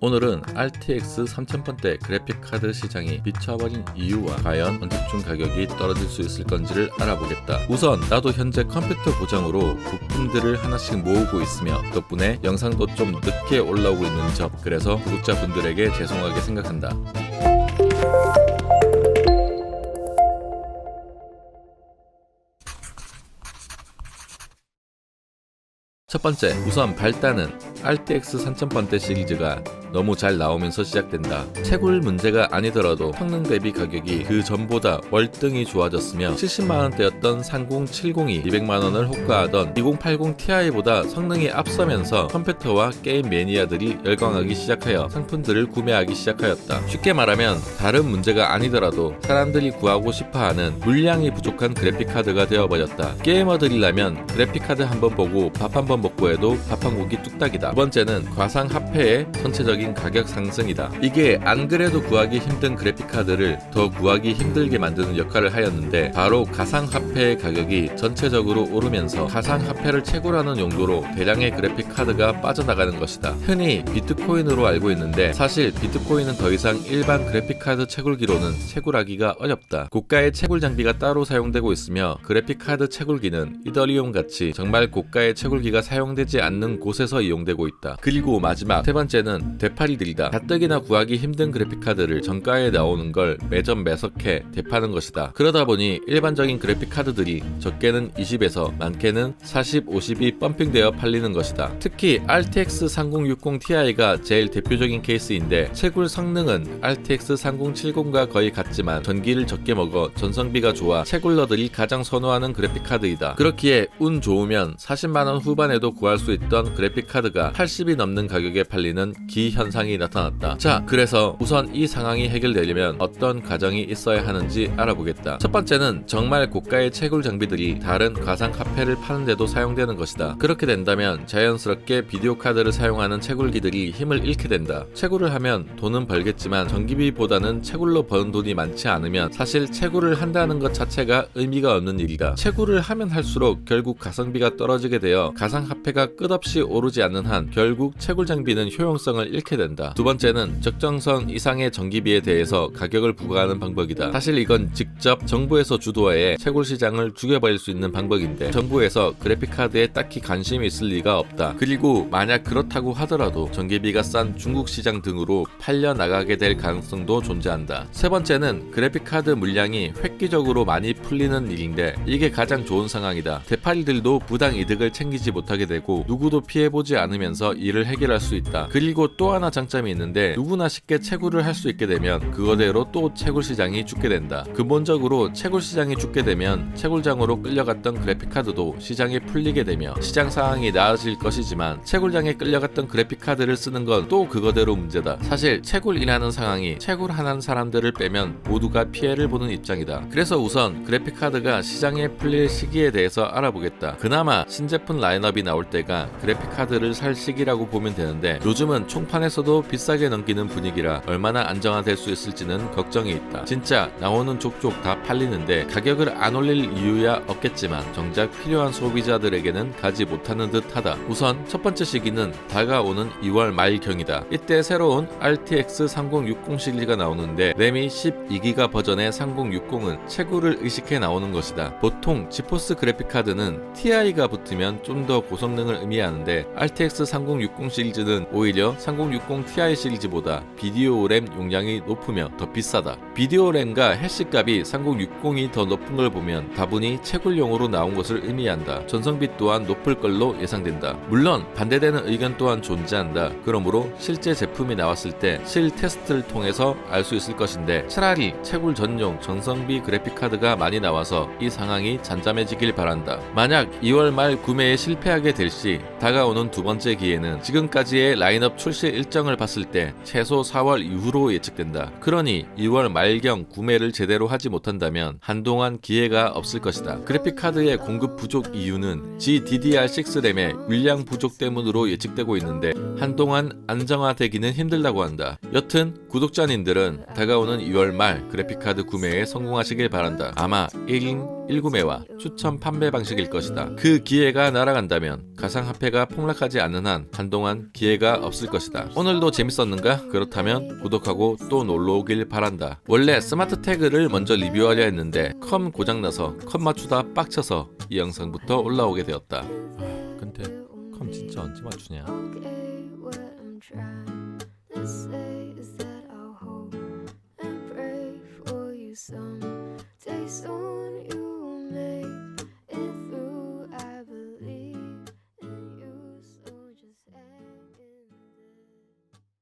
오늘은 RTX 3000번대 그래픽카드 시장이 미쳐버린 이유와 과연 언제쯤 가격이 떨어질 수 있을 건지를 알아보겠다. 우선 나도 현재 컴퓨터 고정으로 부품들을 하나씩 모으고 있으며 덕분에 영상도 좀 늦게 올라오고 있는 점, 그래서 구독자분들에게 죄송하게 생각한다. 첫 번째, 우선 발단은 RTX 3000번대 시리즈가 너무 잘 나오면서 시작된다. 채굴 문제가 아니더라도 성능 대비 가격이 그 전보다 월등히 좋아졌으며 70만원대였던 3070이 200만원을 호가하던 2080 Ti보다 성능이 앞서면서 컴퓨터와 게임 매니아들이 열광하기 시작하여 상품들을 구매하기 시작하였다. 쉽게 말하면 다른 문제가 아니더라도 사람들이 구하고 싶어하는 물량이 부족한 그래픽카드가 되어버렸다. 게이머들이라면 그래픽카드 한번 보고 밥 한번 먹고 해도 밥 한 공기 뚝딱이다. 두 번째는 과상화폐의 전체적인 가격 상승이다. 이게 안 그래도 구하기 힘든 그래픽카드를 더 구하기 힘들게 만드는 역할을 하였는데, 바로 가상화폐의 가격이 전체적으로 오르면서 가상화폐를 채굴하는 용도로 대량의 그래픽카드가 빠져나가는 것이다. 흔히 비트코인으로 알고 있는데 사실 비트코인은 더 이상 일반 그래픽카드 채굴기로는 채굴하기가 어렵다. 고가의 채굴 장비가 따로 사용되고 있으며 그래픽카드 채굴기는 이더리움 같이 정말 고가의 채굴기가 사용되지 않는 곳에서 이용되고 있다. 그리고 마지막 세 번째는 대파리들이다. 가뜩이나 구하기 힘든 그래픽카드를 정가에 나오는 걸 매점 매석해 대파는 것이다. 그러다 보니 일반적인 그래픽카드들이 적게는 20에서 많게는 40, 50이 펌핑되어 팔리는 것이다. 특히 RTX 3060 Ti가 제일 대표적인 케이스인데, 채굴 성능은 RTX 3070과 거의 같지만 전기를 적게 먹어 전성비가 좋아 채굴러들이 가장 선호하는 그래픽카드이다. 그렇기에 운 좋으면 40만원 후반에도 구할 수 있던 그래픽카드가 80이 넘는 가격에 팔리는 기현상이 나타났다. 자, 그래서 우선 이 상황이 해결되려면 어떤 과정이 있어야 하는지 알아보겠다. 첫 번째는 정말 고가의 채굴 장비들이 다른 가상화폐를 파는데도 사용되는 것이다. 그렇게 된다면 자연스럽게 비디오 카드를 사용하는 채굴기들이 힘을 잃게 된다. 채굴을 하면 돈은 벌겠지만 전기비보다는 채굴로 버는 돈이 많지 않으면 사실 채굴을 한다는 것 자체가 의미가 없는 일이다. 채굴을 하면 할수록 결국 가성비가 떨어지게 되어 가상화폐가 끝없이 오르지 않는 한 결국 채굴 장비는 효용성을 잃게 된다. 두 번째는 적정선 이상의 전기비에 대해서 가격을 부과하는 방법이다. 사실 이건 직접 정부에서 주도하에 채굴 시장을 죽여버릴 수 있는 방법인데, 정부에서 그래픽카드에 딱히 관심이 있을 리가 없다. 그리고 만약 그렇다고 하더라도 전기비가 싼 중국 시장 등으로 팔려 나가게 될 가능성도 존재한다. 세 번째는 그래픽카드 물량이 획기적으로 많이 풀리는 일인데, 이게 가장 좋은 상황이다. 대파리들도 부당 이득을 챙기지 못하게 되고 누구도 피해보지 않으면서 이를 해결할 수 있다. 그리고 또 하나 장점이 있는데, 누구나 쉽게 채굴을 할 수 있게 되면 그거대로 또 채굴 시장이 죽게 된다. 근본적으로 채굴 시장이 죽게 되면 채굴장으로 끌려갔던 그래픽카드도 시장에 풀리게 되며 시장 상황이 나아질 것이지만, 채굴장에 끌려갔던 그래픽카드를 쓰는 건 또 그거대로 문제다. 사실 채굴이라는 상황이 채굴하는 사람들을 빼면 모두가 피해를 보는 입장이다. 그래서 우선 그래픽카드가 시장에 풀릴 시기에 대해서 알아보겠다. 그나마 신제품 라인업이 나올 때가 그래픽카드를 살 시기라고 보면 되는데, 요즘은 총판에서도 비싸게 넘기는 분위기라 얼마나 안정화될 수 있을지는 걱정이 있다. 진짜 나오는 족족 다 팔리는데 가격을 안 올릴 이유야 없겠지만 정작 필요한 소비자들에게는 가지 못하는 듯하다. 우선 첫 번째 시기는 다가오는 2월 말경이다. 이때 새로운 RTX 3060 시리즈가 나오는데, 램이 12기가 버전의 3060은 채굴을 의식해 나오는 것이다. 보통 지포스 그래픽카드는 TI가 붙으면 좀 더 고성능을 의미하는데, RTX 3060 시리즈는 오히려 3060 Ti 시리즈보다 비디오 램 용량이 높으며 더 비싸다. 비디오 램과 해시값이 3060이 더 높은 걸 보면 다분히 채굴용으로 나온 것을 의미한다. 전성비 또한 높을 걸로 예상된다. 물론 반대되는 의견 또한 존재한다. 그러므로 실제 제품이 나왔을 때 실 테스트를 통해서 알 수 있을 것인데, 차라리 채굴 전용 전성비 그래픽카드가 많이 나와서 이 상황이 잠잠해지길 바란다. 만약 2월 말 구매에 실패하게 될 시 다가오는 두 번째 기회는 지금까지의 라인업 출시 일정을 봤을 때 최소 4월 이후로 예측된다. 그러니 2월 말경 구매를 제대로 하지 못한다면 한동안 기회가 없을 것이다. 그래픽카드의 공급 부족 이유는 GDDR6 램의 물량 부족 때문으로 예측되고 있는데, 한동안 안정화되기는 힘들다고 한다. 여튼 구독자님들은 다가오는 2월 말 그래픽카드 구매에 성공하시길 바란다. 아마 1인 일구매와 추천 판매 방식일 것이다. 그 기회가 날아간다면 가상화폐가 폭락하지 않는 한 한동안 기회가 없을 것이다. 오늘도 재밌었는가? 그렇다면 구독하고 또 놀러오길 바란다. 원래 스마트 태그를 먼저 리뷰하려 했는데 컴 고장나서 컴 맞추다 빡쳐서 이 영상부터 올라오게 되었다. 근데 컴 진짜 언제 맞추냐?